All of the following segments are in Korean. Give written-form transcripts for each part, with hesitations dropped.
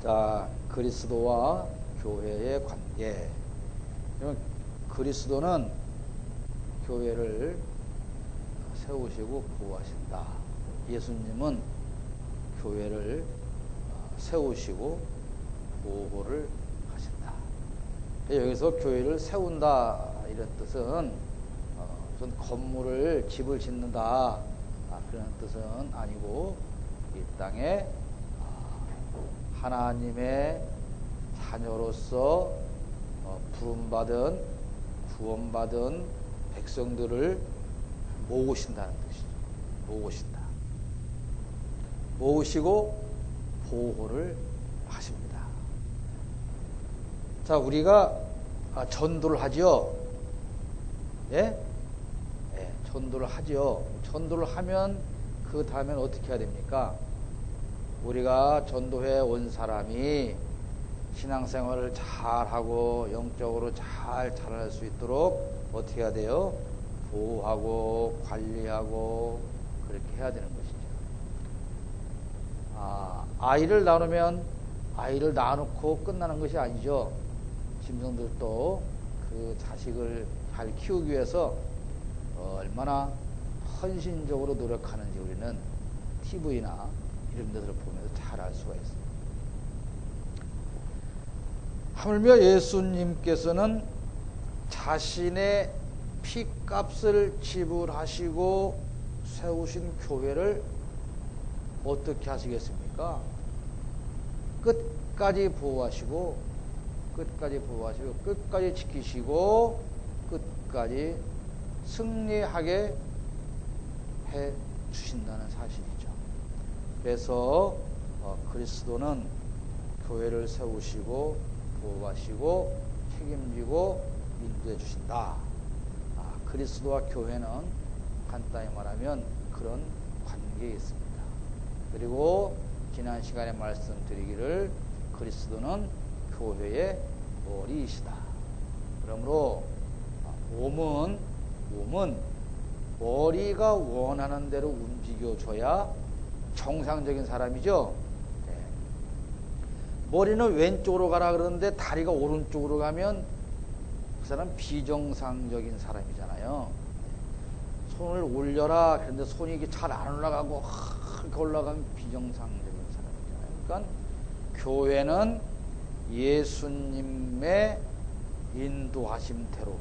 자, 그리스도와 교회의 관계. 그리스도는 교회를 세우시고 보호하신다. 예수님은 교회를 세우시고 보호를 하신다. 여기서 교회를 세운다 이런 뜻은 무슨 건물을 집을 짓는다 그런 뜻은 아니고, 이 땅에 하나님의 자녀로서 부름받은 구원받은 백성들을 모으신다는 뜻이죠. 모으신다. 모으시고 보호를 하십니다. 자, 우리가 전도를 하죠. 예? 예, 전도를 하죠. 전도를 하면 그 다음엔 어떻게 해야 됩니까? 우리가 전도해 온 사람이 신앙생활을 잘하고 영적으로 잘 자랄 수 있도록 어떻게 해야 돼요? 보호하고 관리하고 그렇게 해야 되는 것이죠. 아이를 낳으면 아이를 낳아놓고 끝나는 것이 아니죠. 짐승들도 그 자식을 잘 키우기 위해서 얼마나 헌신적으로 노력하는지 우리는 TV나 이런 데서를 보면서 잘 알 수가 있습니다. 하물며 예수님께서는 자신의 피값을 지불하시고 세우신 교회를 어떻게 하시겠습니까? 끝까지 보호하시고 끝까지 지키시고 끝까지 승리하게 해 주신다는 사실이죠. 그래서 그리스도는 교회를 세우시고 보호하시고 책임지고 인도해 주신다. 그리스도와 교회는 간단히 말하면 그런 관계에 있습니다. 그리고 지난 시간에 말씀드리기를 그리스도는 교회의 머리이시다. 그러므로 몸은 머리가 원하는 대로 움직여줘야 정상적인 사람이죠. 네. 머리는 왼쪽으로 가라 그러는데 다리가 오른쪽으로 가면 그 사람 비정상적인 사람이잖아요. 손을 올려라 그런데 손이 잘 안 올라가고 이렇게 올라가면 비정상적인 사람이잖아요. 그러니까 교회는 예수님의 인도하심대로,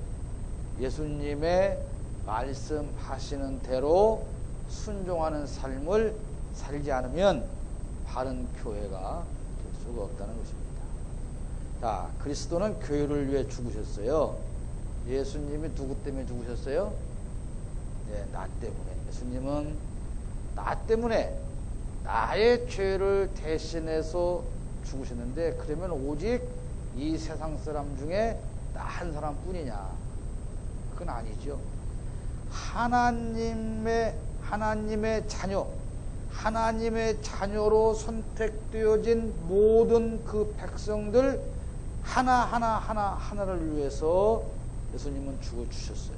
예수님의 말씀하시는 대로 순종하는 삶을 살지 않으면 바른 교회가 될 수가 없다는 것입니다. 자, 그리스도는 교회를 위해 죽으셨어요. 예수님이 누구 때문에 죽으셨어요? 네, 나 때문에. 예수님은 나 때문에 나의 죄를 대신해서 죽으셨는데, 그러면 오직 이 세상 사람 중에 나 한 사람뿐이냐? 그건 아니죠. 하나님의 자녀, 하나님의 자녀로 선택되어진 모든 그 백성들 하나를 위해서 예수님은 죽어주셨어요.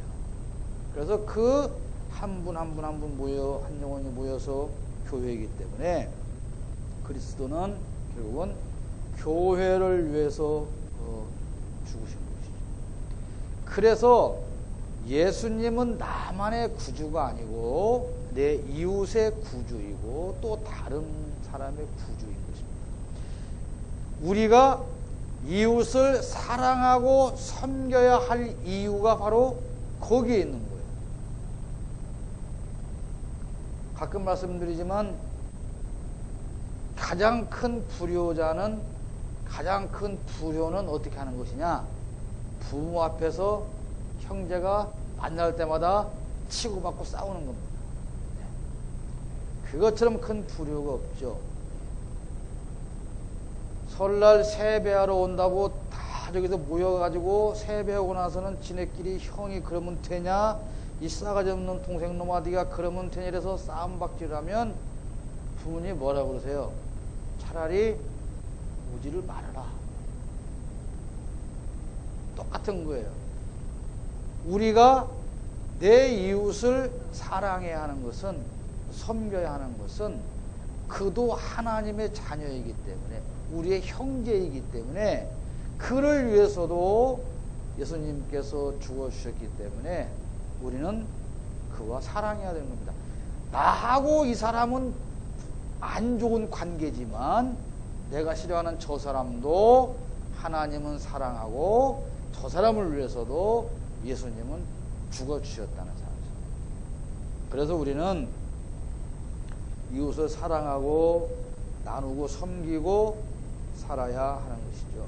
그래서 그 한 분 한 분 모여, 한 영혼이 모여서 교회이기 때문에 그리스도는 결국은 교회를 위해서 죽으신 것이죠. 그래서 예수님은 나만의 구주가 아니고 내 이웃의 구주이고 또 다른 사람의 구주인 것입니다. 우리가 이웃을 사랑하고 섬겨야 할 이유가 바로 거기에 있는 거예요. 가끔 말씀드리지만 가장 큰 불효는 어떻게 하는 것이냐? 부모 앞에서 형제가 만날 때마다 치고받고 싸우는 겁니다. 그것처럼 큰 불효가 없죠. 설날 세배하러 온다고 다 저기서 모여가지고 세배하고 나서는 지네끼리 형이 그러면 되냐, 이 싸가지 없는 동생 놈아디가 그러면 되냐 이래서 싸움박질하면 부모님이 뭐라고 그러세요? 차라리 오지를 말아라. 똑같은 거예요. 우리가 내 이웃을 사랑해야 하는 것은, 섬겨야 하는 것은 그도 하나님의 자녀이기 때문에, 우리의 형제이기 때문에, 그를 위해서도 예수님께서 죽어주셨기 때문에 우리는 그와 사랑해야 되는 겁니다. 나하고 이 사람은 안 좋은 관계지만 내가 싫어하는 저 사람도 하나님은 사랑하고 저 사람을 위해서도 예수님은 죽어주셨다는 사실. 그래서 우리는 이웃을 사랑하고 나누고 섬기고 살아야 하는 것이죠.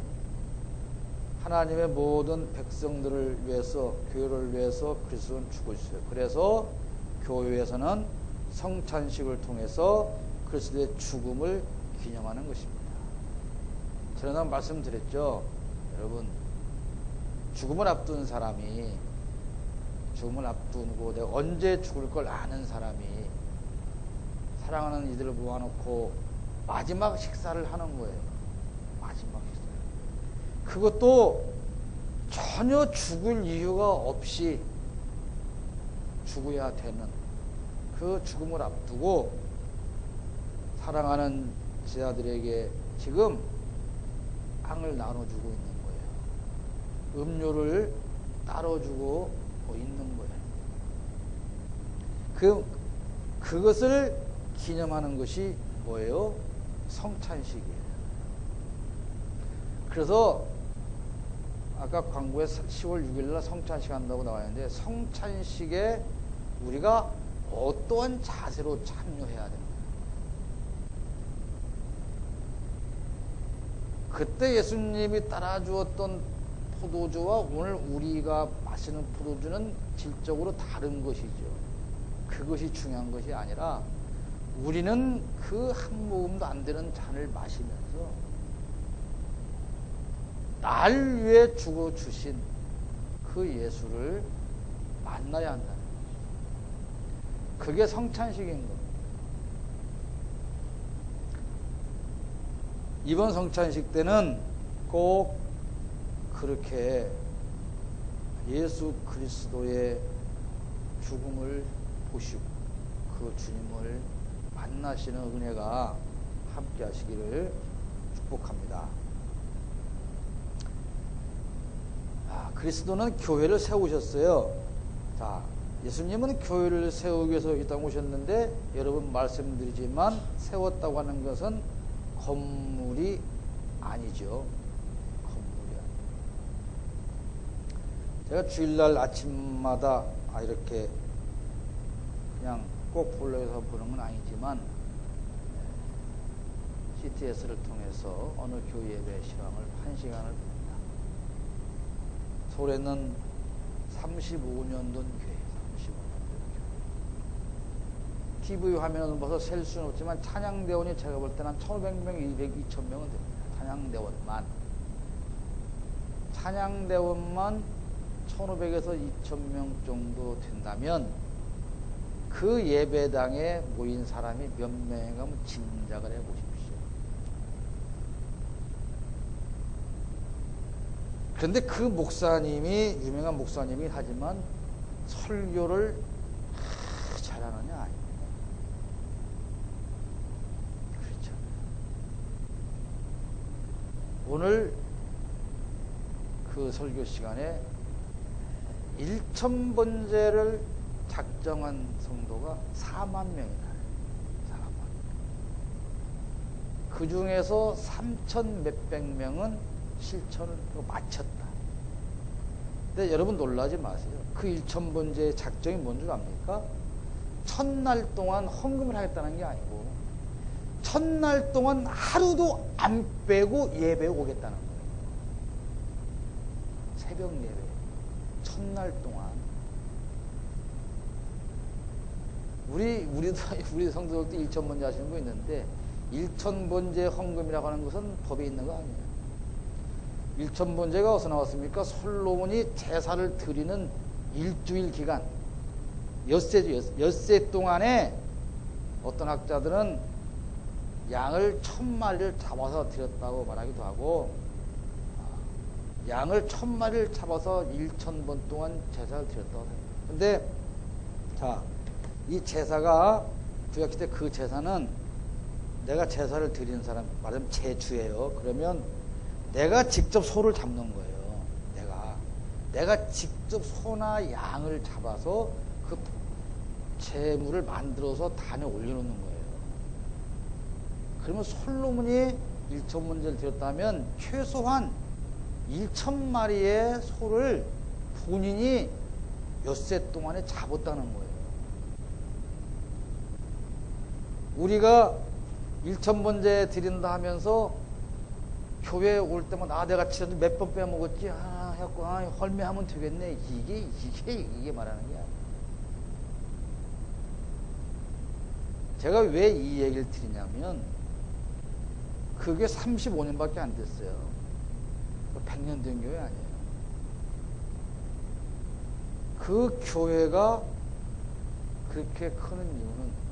하나님의 모든 백성들을 위해서, 교회를 위해서 그리스도는 죽어주셨어요. 그래서 교회에서는 성찬식을 통해서 그리스도의 죽음을 기념하는 것입니다. 지난번 말씀드렸죠. 여러분, 죽음을 앞둔 사람이, 죽음을 앞두고 내가 언제 죽을 걸 아는 사람이 사랑하는 이들을 모아놓고 마지막 식사를 하는 거예요. 마지막 식사. 그것도 전혀 죽을 이유가 없이 죽어야 되는 그 죽음을 앞두고 사랑하는 제자들에게 지금 빵을 나눠주고 있는 거예요. 음료를 따라주고 있는 거예요. 그것을 기념하는 것이 뭐예요? 성찬식이에요. 그래서 아까 광고에 10월 6일 날 성찬식 한다고 나와 있는데, 성찬식에 우리가 어떠한 자세로 참여해야 됩니다. 그때 예수님이 따라주었던 포도주와 오늘 우리가 마시는 포도주는 질적으로 다른 것이죠. 그것이 중요한 것이 아니라 우리는 그 한 모금도 안 되는 잔을 마시면서 날 위해 죽어주신 그 예수를 만나야 한다는 거죠. 그게 성찬식인 겁니다. 이번 성찬식 때는 꼭 그렇게 예수 그리스도의 죽음을 보시고 그 주님을 만나시는 은혜가 함께 하시기를 축복합니다. 그리스도는 교회를 세우셨어요. 자, 예수님은 교회를 세우기 위해서 이 땅에 오셨는데, 여러분 말씀드리지만 세웠다고 하는 것은 건물이 아니죠. 건물이 아니죠. 제가 주일날 아침마다 이렇게 그냥 꼭 볼로에서 보는 건 아니지만 CTS를 통해서 어느 교회 예배 시간을 1시간을 봅니다. 서울에는 35년 된 교회, 35년 된 교회. TV 화면을 봐서 셀 수는 없지만 찬양대원이 제가 볼 때는 1,500명, 200, 2,000명은 됩니다. 찬양대원만. 찬양대원만 1,500에서 2,000명 정도 된다면 그 예배당에 모인 사람이 몇 명인가 한번 짐작을 해 보십시오. 그런데 그 목사님이, 유명한 목사님이긴 하지만 설교를 잘하느냐? 아닙니다. 그렇죠. 오늘 그 설교 시간에 1,000번제를 작정한 성도가 4만 명이다. 4만. 그 중에서 3,000 몇백 명은 실천을 마쳤다. 근데 여러분 놀라지 마세요. 그 1,000번제의 작정이 뭔 줄 압니까? 첫날 동안 헌금을 하겠다는 게 아니고 첫날 동안 하루도 안 빼고 예배에 오겠다는 거예요. 새벽 예배. 첫날 동안. 우리 성도들도 1,000번제 하시는 거 있는데 1,000번제 헌금이라고 하는 것은 법에 있는 거 아니에요. 1,000번제가 어디서 나왔습니까? 솔로몬이 제사를 드리는 일주일 기간, 엿새 동안에 어떤 학자들은 양을 1,000마리를 잡아서 드렸다고 말하기도 하고, 양을 1,000마리를 잡아서 1,000번 동안 제사를 드렸다고 합니다. 근데 자, 이 제사가 구약시대 그 제사는 내가 제사를 드리는 사람, 말하자면 제주예요. 그러면 내가 직접 소를 잡는 거예요. 내가 직접 소나 양을 잡아서 그 제물을 만들어서 단에 올려놓는 거예요. 그러면 솔로몬이 1,000번제를 드렸다면 최소한 1,000마리의 소를 본인이 엿새 동안에 잡았다는 거예요. 우리가 1,000번제 드린다 하면서 교회에 올 때마다 내가 지난주 몇 번 빼먹었지 해갖고 헐매하면 되겠네. 이게 말하는 게 아니에요. 제가 왜 이 얘기를 드리냐면 그게 35년밖에 안 됐어요. 100년 된 교회 아니에요. 그 교회가 그렇게 크는 이유는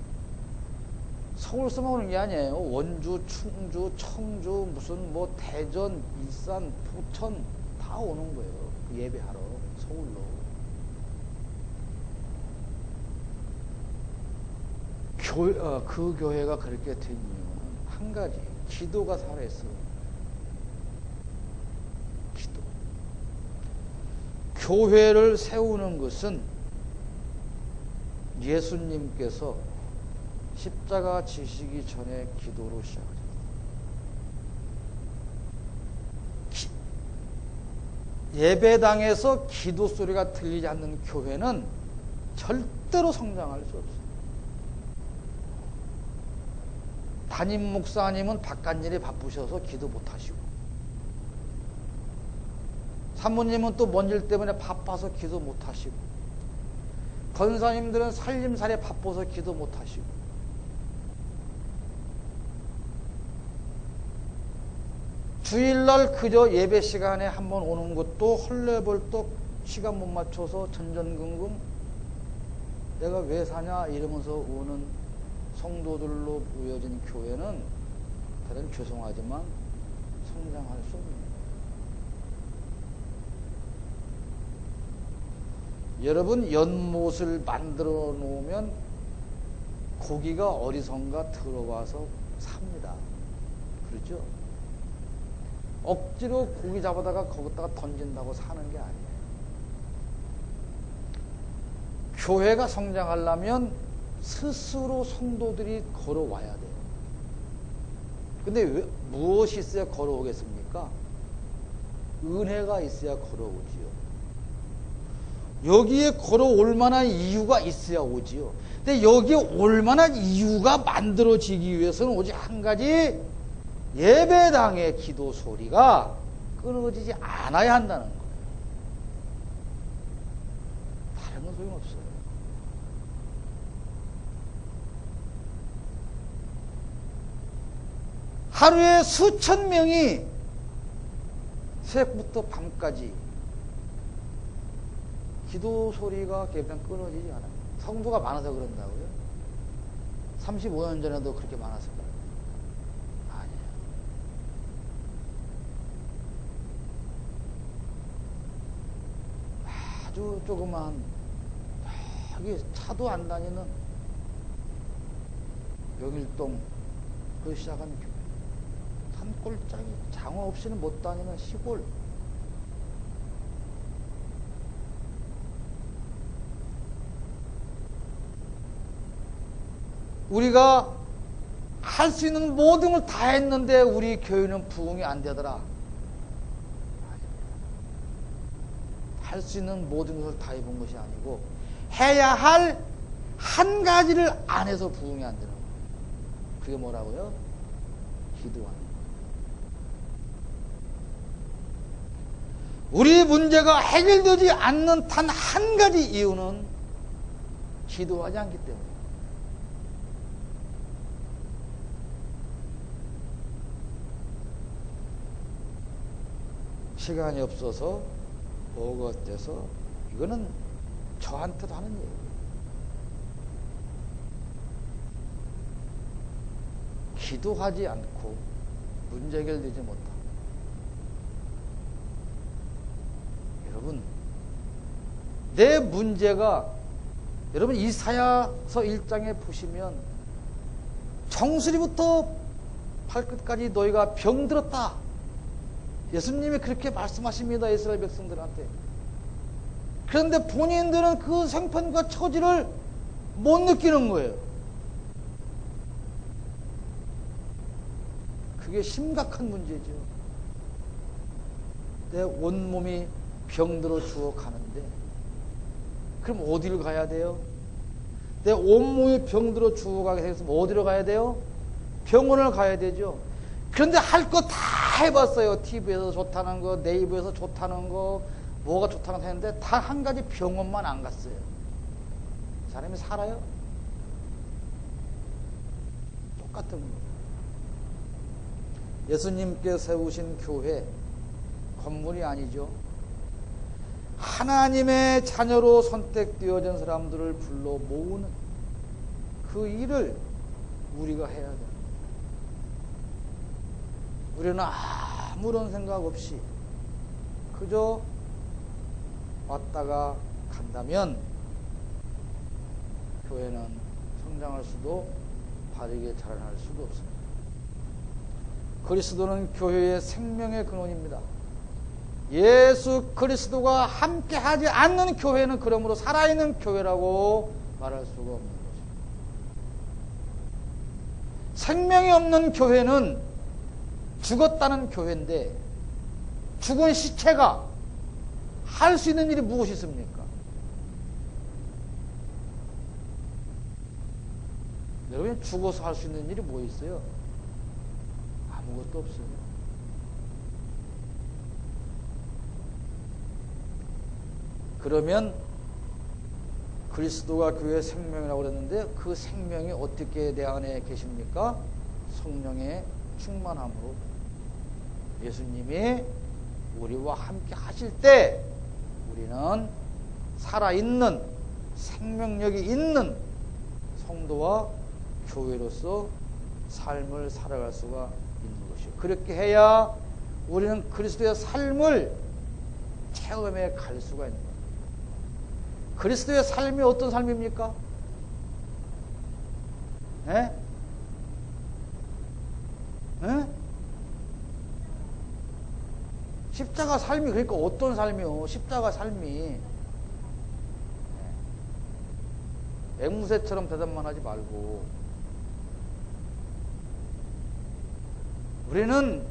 서울서만 오는 게 아니에요. 원주, 충주, 청주, 무슨 뭐 대전, 일산, 부천 다 오는 거예요. 그 예배하러 서울로. 그 교회가 그렇게 된 이유는 한 가지, 기도가 살아있어. 기도. 교회를 세우는 것은 예수님께서 십자가 지시기 전에 기도로 시작합니다. 예배당에서 기도 소리가 들리지 않는 교회는 절대로 성장할 수 없어요. 담임 목사님은 바깥일에 바쁘셔서 기도 못하시고, 사모님은 또 먼 일 때문에 바빠서 기도 못하시고, 권사님들은 살림살이에 바빠서 기도 못하시고, 주일날 그저 예배 시간에 한번 오는 것도 헐레벌떡 시간 못 맞춰서 전전긍긍 내가 왜 사냐 이러면서 오는 성도들로 모여진 교회는 다른 죄송하지만 성장할 수 없는 거예요. 여러분 연못을 만들어 놓으면 고기가 어디선가 들어와서 삽니다. 그렇죠? 억지로 고기 잡아다가 거기다가 던진다고 사는 게 아니에요. 교회가 성장하려면 스스로 성도들이 걸어와야 돼요. 근데 무엇이 있어야 걸어오겠습니까? 은혜가 있어야 걸어오지요. 여기에 걸어올 만한 이유가 있어야 오지요. 근데 여기에 올 만한 이유가 만들어지기 위해서는 오직 한 가지, 예배당의 기도 소리가 끊어지지 않아야 한다는 거예요. 다른 건 소용없어요. 하루에 수천 명이 새벽부터 밤까지 기도 소리가 예배당 끊어지지 않아요. 성도가 많아서 그런다고요? 35년 전에도 그렇게 많았을 거예요. 아주 조그만 여기 차도 안 다니는 명일동 그 시작한 교회, 산골짜기 장어 없이는 못 다니는 시골, 우리가 할 수 있는 모든 걸 다 했는데 우리 교회는 부흥이 안 되더라. 할 수 있는 모든 것을 다 해본 것이 아니고 해야 할 한 가지를 안 해서 부흥이 안 되는 거예요. 그게 뭐라고요? 기도하는 거예요. 우리 문제가 해결되지 않는 단 한 가지 이유는 기도하지 않기 때문에. 시간이 없어서 뭐가 어때서 이거는 저한테도 하는 얘기예요. 기도하지 않고 문제 해결되지 못하고, 여러분 내 문제가, 여러분 이사야서 1장에 보시면 정수리부터 발끝까지 너희가 병들었다. 예수님이 그렇게 말씀하십니다. 이스라엘 백성들한테. 그런데 본인들은 그 생편과 처지를 못 느끼는 거예요. 그게 심각한 문제죠. 내 온몸이 병들어 죽어 가는데 그럼 어디를 가야 돼요? 내 온몸이 병들어 죽어가게 생겼으면 어디로 가야 돼요? 병원을 가야 되죠. 그런데 할 거 다 해봤어요. TV에서 좋다는 거, 네이버에서 좋다는 거, 뭐가 좋다는 거 했는데 다 한 가지 병원만 안 갔어요. 사람이 살아요? 똑같은 거예요. 예수님께 세우신 교회, 건물이 아니죠. 하나님의 자녀로 선택되어진 사람들을 불러 모으는 그 일을 우리가 해야 돼요. 우리는 아무런 생각 없이 그저 왔다가 간다면 교회는 성장할 수도 바르게 자라날 수도 없습니다. 그리스도는 교회의 생명의 근원입니다. 예수 그리스도가 함께 하지 않는 교회는 그러므로 살아있는 교회라고 말할 수가 없는 것입니다. 생명이 없는 교회는 죽었다는 교회인데 죽은 시체가 할 수 있는 일이 무엇이 있습니까? 여러분, 죽어서 할 수 있는 일이 뭐 있어요? 아무것도 없어요. 그러면 그리스도가 교회의 생명이라고 그랬는데 그 생명이 어떻게 내 안에 계십니까? 성령의 충만함으로 예수님이 우리와 함께 하실 때 우리는 살아있는 생명력이 있는 성도와 교회로서 삶을 살아갈 수가 있는 것이요. 그렇게 해야 우리는 그리스도의 삶을 체험해 갈 수가 있는 거예요. 그리스도의 삶이 어떤 삶입니까? 예? 예? 십자가 삶이 그러니까 어떤 삶이요? 십자가 삶이 앵무새처럼 대답만 하지 말고 우리는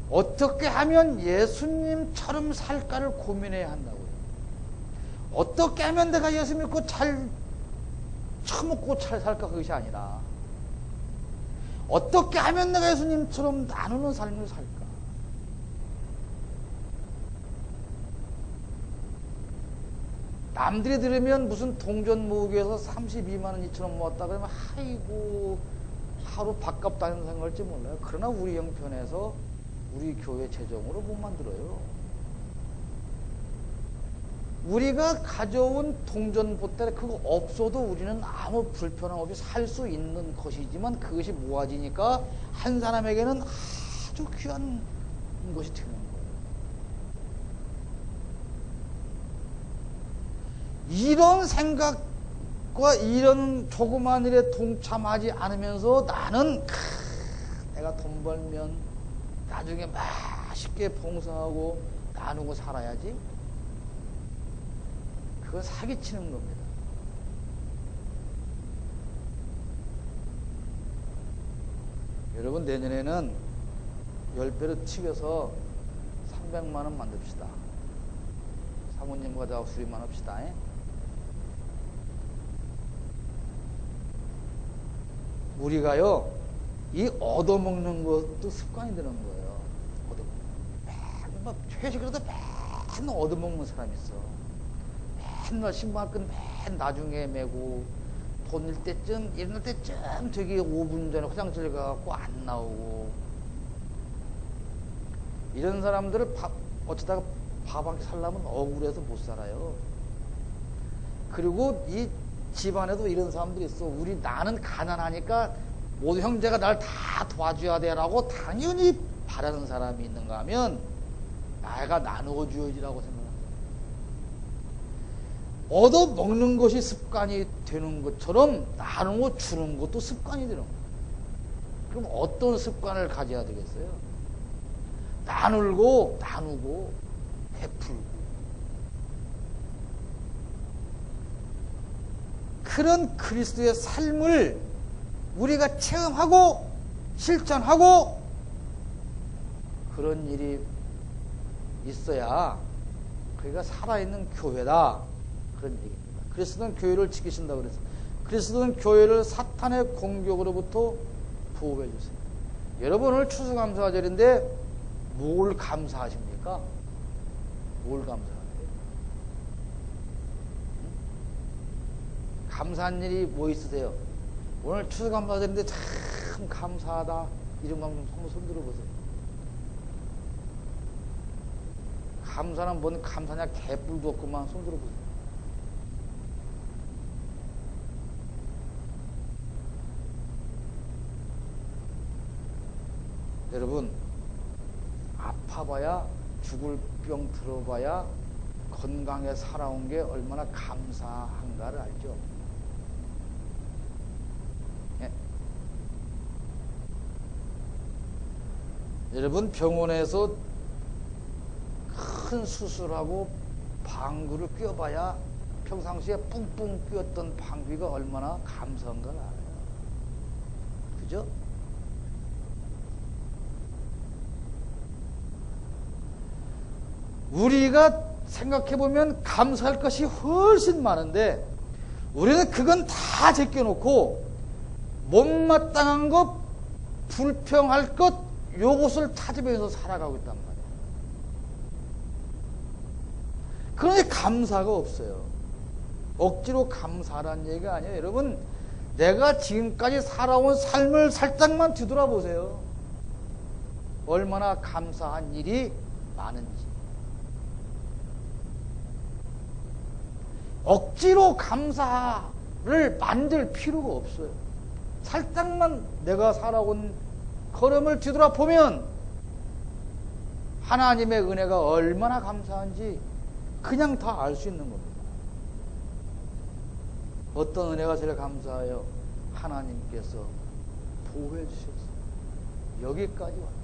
어떻게 하면 예수님처럼 살까를 고민해야 한다고요. 어떻게 하면 내가 예수 믿고 잘 처먹고 잘 살까 그것이 아니라 어떻게 하면 내가 예수님처럼 나누는 삶을 살까. 남들이 들으면 무슨 동전 모으기에서 32만 원 2천 원 모았다 그러면 아이고 하루 밥값 다니는 생각할지 몰라요. 그러나 우리 형편에서 우리 교회 재정으로 못 만들어요. 우리가 가져온 동전 보따리 그거 없어도 우리는 아무 불편함 없이 살 수 있는 것이지만 그것이 모아지니까 한 사람에게는 아주 귀한 것이 되는 거예요. 이런 생각과 이런 조그만 일에 동참하지 않으면서 나는 내가 돈 벌면 나중에 맛있게 봉사하고 나누고 살아야지. 그건 사기치는 겁니다. 여러분 내년에는 10배로 튀겨서 300만 원 만듭시다. 사모님과 다 수리만 합시다. 우리가요, 이 얻어먹는 것도 습관이 되는 거예요. 맨날 회식이라도 맨날 얻어먹는 사람이 있어. 맨날 신발끈 맨 나중에 메고 돈일 때쯤 일어날 때쯤 되게 5분 전에 화장실 가갖고 안 나오고 이런 사람들을 어쩌다가 밥 한 끼 살려면 억울해서 못 살아요. 그리고 이 집안에도 이런 사람들이 있어. 나는 가난하니까 모두 형제가 날 다 도와줘야 돼라고 당연히 바라는 사람이 있는가 하면 내가 나누어 줘야지라고 생각합니다. 얻어먹는 것이 습관이 되는 것처럼 나누어 주는 것도 습관이 되는 거예요. 그럼 어떤 습관을 가져야 되겠어요? 나누고 베풀고. 그런 그리스도의 삶을 우리가 체험하고 실천하고 그런 일이 있어야 그가 살아있는 교회다. 그런 얘기입니다. 그리스도는 교회를 지키신다고 그랬어요. 그리스도는 교회를 사탄의 공격으로부터 보호해 주세요. 여러분 오늘 추수감사절인데 뭘 감사하십니까? 뭘 감사하세요? 감사한 일이 뭐 있으세요? 오늘 추수감사절인데 참 감사하다. 이런 거 한번 손 들어보세요. 감사는 뭔 감사냐? 개뿔도 없구만. 손 들어보세요. 여러분, 아파봐야 죽을 병 들어봐야 건강에 살아온 게 얼마나 감사한가를 알죠? 예. 여러분 병원에서 큰 수술하고 방구를 껴봐야 평상시에 뿡뿡 끼었던 방귀가 얼마나 감사한 걸 알아요. 그죠? 우리가 생각해보면 감사할 것이 훨씬 많은데 우리는 그건 다 제껴놓고 못마땅한 것, 불평할 것, 요것을 찾으면서 살아가고 있단 말이에요. 그러니 감사가 없어요. 억지로 감사라는 얘기가 아니에요. 여러분, 내가 지금까지 살아온 삶을 살짝만 뒤돌아보세요. 얼마나 감사한 일이 많은지. 억지로 감사를 만들 필요가 없어요. 살짝만 내가 살아온 걸음을 뒤돌아보면 하나님의 은혜가 얼마나 감사한지 그냥 다 알 수 있는 겁니다. 어떤 은혜가 제일 감사해요? 하나님께서 보호해 주셨어요. 여기까지 왔다.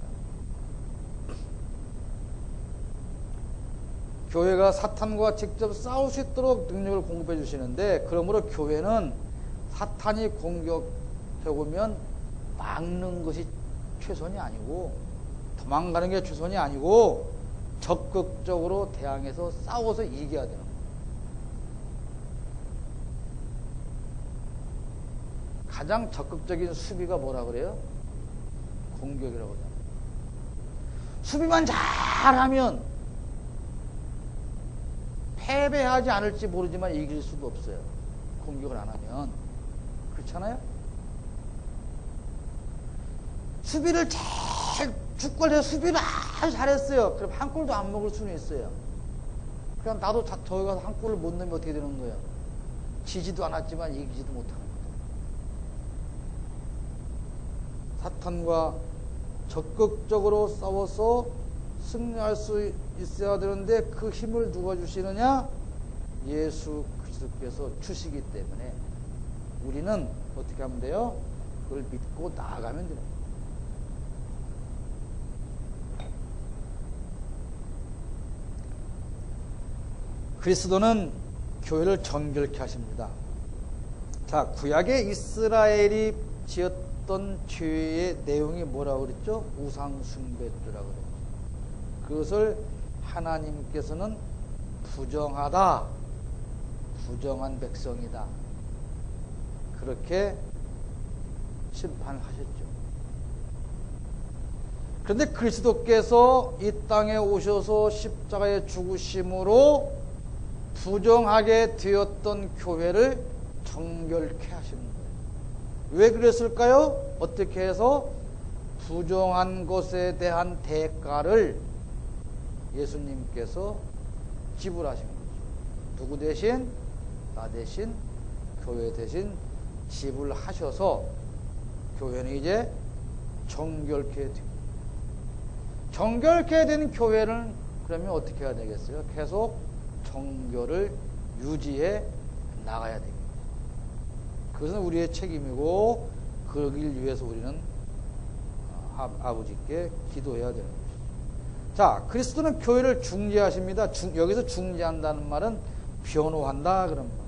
교회가 사탄과 직접 싸울 수 있도록 능력을 공급해 주시는데, 그러므로 교회는 사탄이 공격해 오면 막는 것이 최선이 아니고, 도망가는 게 최선이 아니고 적극적으로 대항해서 싸워서 이겨야 되는 거예요. 가장 적극적인 수비가 뭐라 그래요? 공격이라고 하잖아요. 수비만 잘하면 패배하지 않을지 모르지만 이길 수가 없어요. 공격을 안 하면. 그렇잖아요? 수비를 잘, 축구를 해서 수비를 아주 잘했어요. 그럼 한 골도 안 먹을 수는 있어요. 그럼 나도 저기 가서 한 골을 못 넣으면 어떻게 되는 거예요? 지지도 않았지만 이기지도 못하는 거예요. 사탄과 적극적으로 싸워서 승리할 수 있어야 되는데 그 힘을 누가 주시느냐? 예수 그리스도께서 주시기 때문에 우리는 어떻게 하면 돼요? 그걸 믿고 나아가면 되는 거예요. 그리스도는 교회를 정결케 하십니다. 자, 구약의 이스라엘이 지었던 죄의 내용이 뭐라고 그랬죠? 우상숭배죄라고 그랬죠. 그것을 하나님께서는 부정하다, 부정한 백성이다, 그렇게 심판하셨죠. 그런데 그리스도께서 이 땅에 오셔서 십자가에 죽으심으로 부정하게 되었던 교회를 정결케 하시는 거예요. 왜 그랬을까요? 어떻게 해서? 부정한 것에 대한 대가를 예수님께서 지불하신 거죠. 누구 대신? 나 대신, 교회 대신 지불하셔서 교회는 이제 정결케 됩니다. 정결케 된 교회는 그러면 어떻게 해야 되겠어요? 계속 정결을 유지해 나가야 됩니다. 그것은 우리의 책임이고, 그러길 위해서 우리는 아버지께 기도해야 되는 것이죠. 자, 그리스도는 교회를 중재하십니다. 여기서 중재한다는 말은 변호한다 그런 말이에요.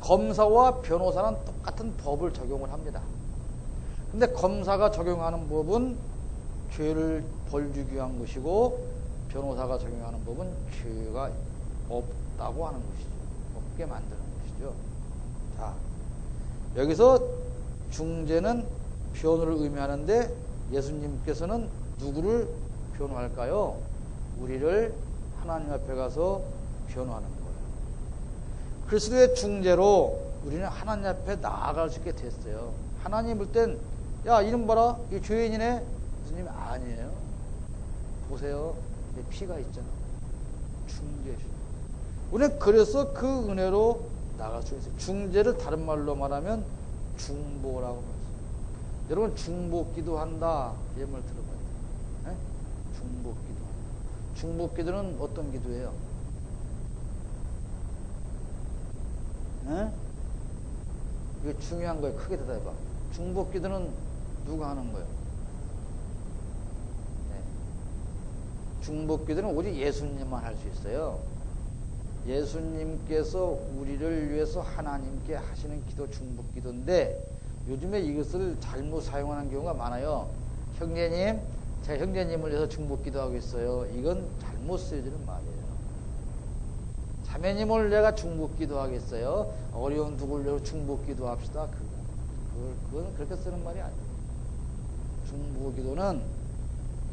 검사와 변호사는 똑같은 법을 적용을 합니다. 근데 검사가 적용하는 법은 죄를 벌 주기 위한 것이고 변호사가 적용하는 법은 죄가 없다고 하는 것이죠. 없게 만드는 것이죠. 자, 여기서 중재는 변호를 의미하는데 예수님께서는 누구를 변호할까요? 우리를 하나님 앞에 가서 변호하는 거예요. 그리스도의 중재로 우리는 하나님 앞에 나아갈 수 있게 됐어요. 하나님 볼 땐, 야, 이름 봐라. 이 죄인이네. 예수님 아니에요. 보세요. 내 피가 있잖아. 중재해줘. 우리는 그래서 그 은혜로 나갈 수 있어요. 중재를 다른 말로 말하면 중보라고 말했어요. 여러분, 중보 기도한다. 이 말 들어봐야 돼요. 네? 중보 기도한다. 중보 기도는 어떤 기도예요? 네? 이게 중요한 거예요. 크게 대답해봐. 중보 기도는 누가 하는 거예요? 네. 중보 기도는 오직 예수님만 할 수 있어요. 예수님께서 우리를 위해서 하나님께 하시는 기도 중보 기도인데 요즘에 이것을 잘못 사용하는 경우가 많아요. 형제님, 제가 형제님을 위해서 중보 기도하고 있어요. 이건 잘못 쓰여지는 말이에요. 자매님을 내가 중보 기도하겠어요. 어려운 누구를 위해서 중보 기도합시다. 그건 그렇게 쓰는 말이 아니에요. 중보 기도는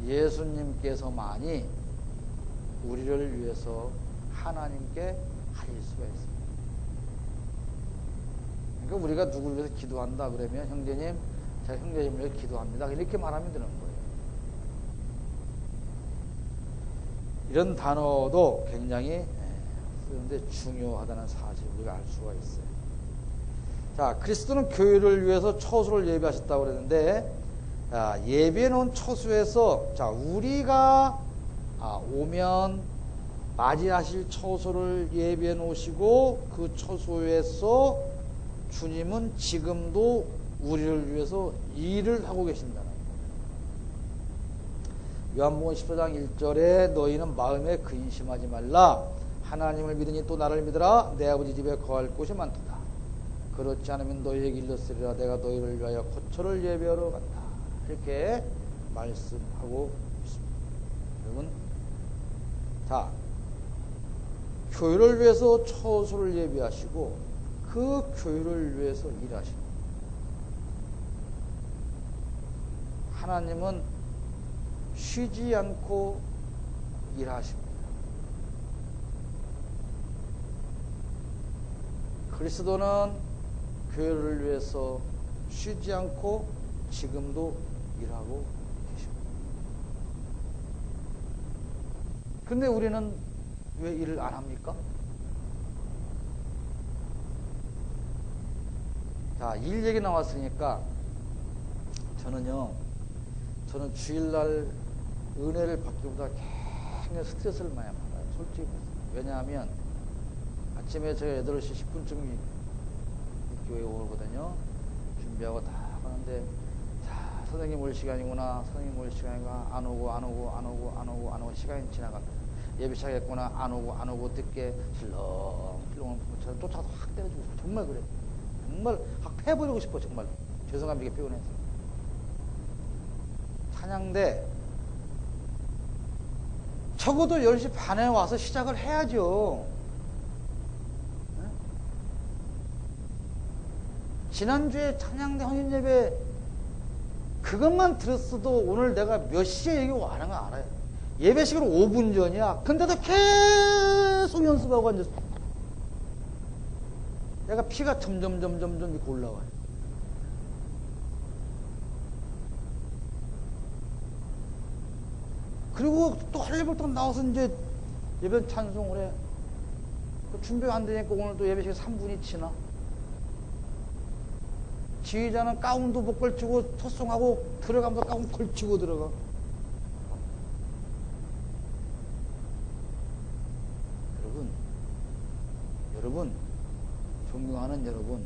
예수님께서만이 우리를 위해서 하나님께 하실 수가 있습니다. 그러니까 우리가 누구를 위해서 기도한다 그러면 형제님, 제가 형제님을 위해서 기도합니다. 이렇게 말하면 되는 거예요. 이런 단어도 굉장히 쓰는데 중요하다는 사실을 우리가 알 수가 있어요. 자, 그리스도는 교회를 위해서 처소를 예비하셨다고 그랬는데, 예비해 놓은 처소에서, 자, 우리가 오면 맞이하실 처소를 예비해 놓으시고 그 처소에서 주님은 지금도 우리를 위해서 일을 하고 계신다는 거예요. 요한복음 14장 1절에 너희는 마음에 근심하지 말라. 하나님을 믿으니 또 나를 믿으라. 내 아버지 집에 거할 곳이 많도다. 그렇지 않으면 너희에게 일렀으리라. 내가 너희를 위하여 거처를 예비하러 간다. 이렇게 말씀하고 있습니다. 여러분, 자, 교회를 위해서 처소를 예비하시고 그 교회를 위해서 일하시는 하나님은 쉬지 않고 일하십니다. 그리스도는 교회를 위해서 쉬지 않고 지금도 일하고 계십니다. 그런데 우리는 왜 일을 안 합니까? 자, 일 얘기 나왔으니까 저는 주일날 은혜를 받기보다 굉장히 스트레스를 많이 받아요. 솔직히. 왜냐하면 아침에 제가 8시 10분쯤 교회에 오거든요. 준비하고 다 하는데, 자, 선생님 올 시간이구나. 선생님 올 시간이구나. 안 오고 시간이 지나갑니다. 예배 시작했구나. 안 오고 늦게 슬렁슬렁 쫓아서 확 때려주고 싶어. 정말 그래. 정말 확 패버리고 싶어. 정말 죄송합니다. 이게 피곤해서. 찬양대 적어도 10시 반에 와서 시작을 해야죠. 네? 지난주에 찬양대 헌신예배 그것만 들었어도 오늘 내가 몇 시에 여기 와는 거 알아요. 예배 시간 5분 전이야. 근데도 계속 연습하고 앉았어. 내가 피가 점점 이렇게 올라와요. 그리고 또 할 일부터 나와서 이제 예배 찬송을 해. 준비가 안 되니까 오늘 또 예배 시간 3분이 지나. 지휘자는 가운도 못 걸치고 토송하고 들어가면서 가운 걸치고 들어가. 여러분, 존경하는 여러분,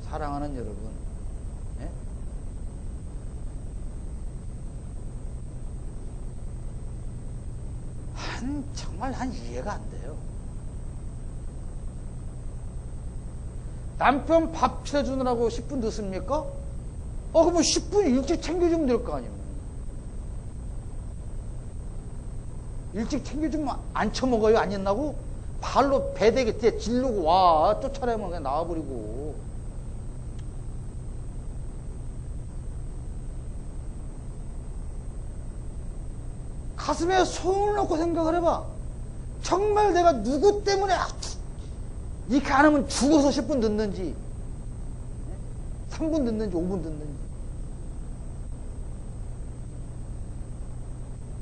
사랑하는 여러분, 예? 정말 이해가 안 돼요. 남편 밥 차려주느라고 10분 늦습니까? 그러면 10분 일찍 챙겨주면 될 거 아니에요. 일찍 챙겨주면 안 처먹어요? 안 했나고? 발로 배대게 뒤에 질르고 와. 쫓아내면 그냥 나와버리고. 가슴에 손을 놓고 생각을 해봐. 정말 내가 누구 때문에 이렇게 안 하면 죽어서 10분 늦는지 3분 늦는지 5분 늦는지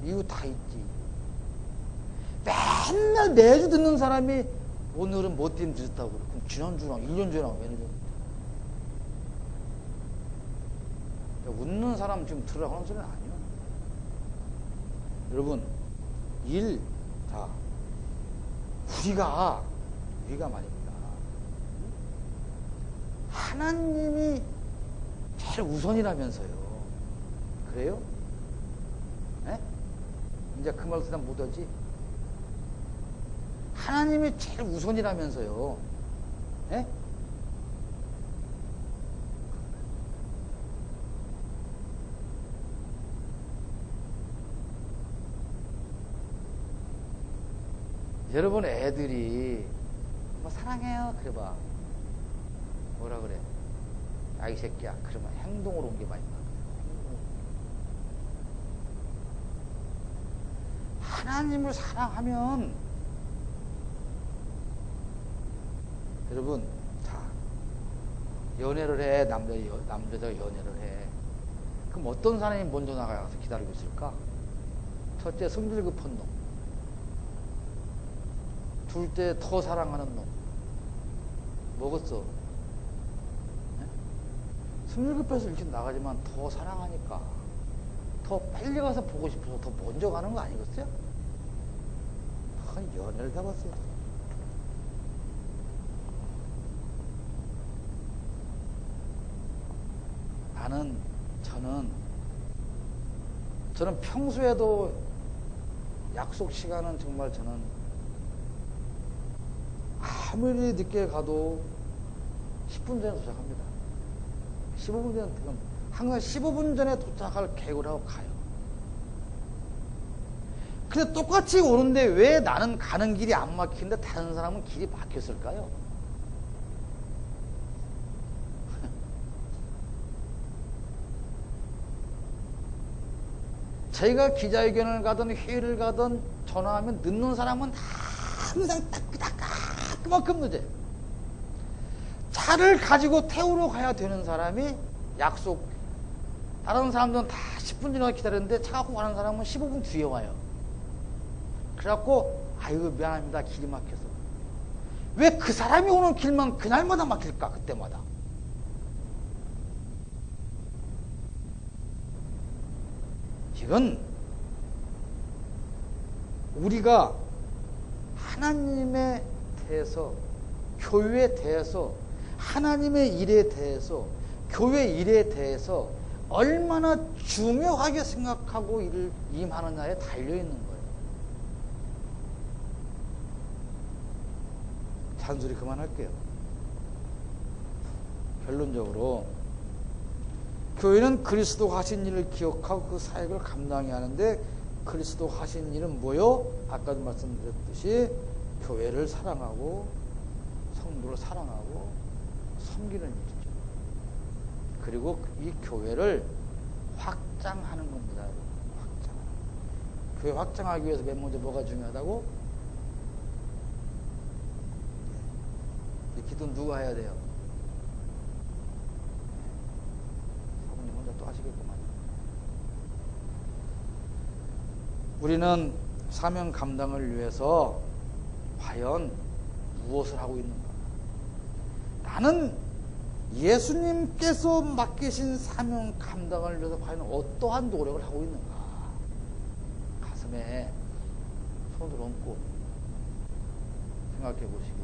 이유 다 있지. 맨날 매주 듣는 사람이 오늘은 뭐 때문에 늦었다고 그래. 그럼 지난주랑 1년 전이랑 왜 늦었는데. 웃는 사람 지금 들으라고 하는 소리는 아니야. 여러분, 다 우리가 말입니다. 하나님이 제일 우선이라면서요. 그래요? 네? 이제 그 말 쓰면 못하지? 하나님이 제일 우선이라면서요. 네? 여러분 애들이 뭐 사랑해요 그래봐. 뭐라 그래? 이 새끼야. 그러면 행동으로 온 게 많이 나와요. 하나님을 사랑하면 여러분 자 연애를 해. 남자가 연애를 해. 그럼 어떤 사람이 먼저 나가서 기다리고 있을까? 첫째 성질 급한 놈, 둘째 더 사랑하는 놈. 뭐겠어? 성질 급해서 일찍 나가지만 더 사랑하니까 더 빨리 가서 보고 싶어서 더 먼저 가는 거 아니겠어요? 연애를 해봤어요. 저는 평소에도 약속 시간은 정말 저는 아무리 늦게 가도 10분 전에 도착합니다. 15분 전에, 항상 15분 전에 도착할 계획을 하고 가요. 근데 똑같이 오는데 왜 나는 가는 길이 안 막히는데 다른 사람은 길이 막혔을까요? 저희가 기자회견을 가든 회의를 가든 전화하면 늦는 사람은 항상 그만큼 늦어요. 차를 가지고 태우러 가야 되는 사람이 약속, 다른 사람들은 다 10분 전에 기다렸는데 차 갖고 가는 사람은 15분 뒤에 와요. 그래갖고 아이고 미안합니다 길이 막혀서. 왜 그 사람이 오는 길만 그날마다 막힐까? 그때마다. 이건 우리가 하나님에 대해서, 교회에 대해서, 하나님의 일에 대해서, 교회 일에 대해서 얼마나 중요하게 생각하고 일을 임하느냐에 달려있는 거예요. 잔소리 그만할게요. 결론적으로 교회는 그리스도가 하신 일을 기억하고 그 사역을 감당해야 하는데, 그리스도가 하신 일은 뭐요? 아까도 말씀드렸듯이 교회를 사랑하고 성도를 사랑하고 섬기는 일이죠. 그리고 이 교회를 확장하는 겁니다. 교회 확장하기 위해서 맨 먼저 뭐가 중요하다고? 이 기도는 누가 해야 돼요? 사부님 혼자 또 하시겠구만. 우리는 사명 감당을 위해서 과연 무엇을 하고 있는가? 나는 예수님께서 맡기신 사명 감당을 위해서 과연 어떠한 노력을 하고 있는가? 가슴에 손을 얹고 생각해 보시기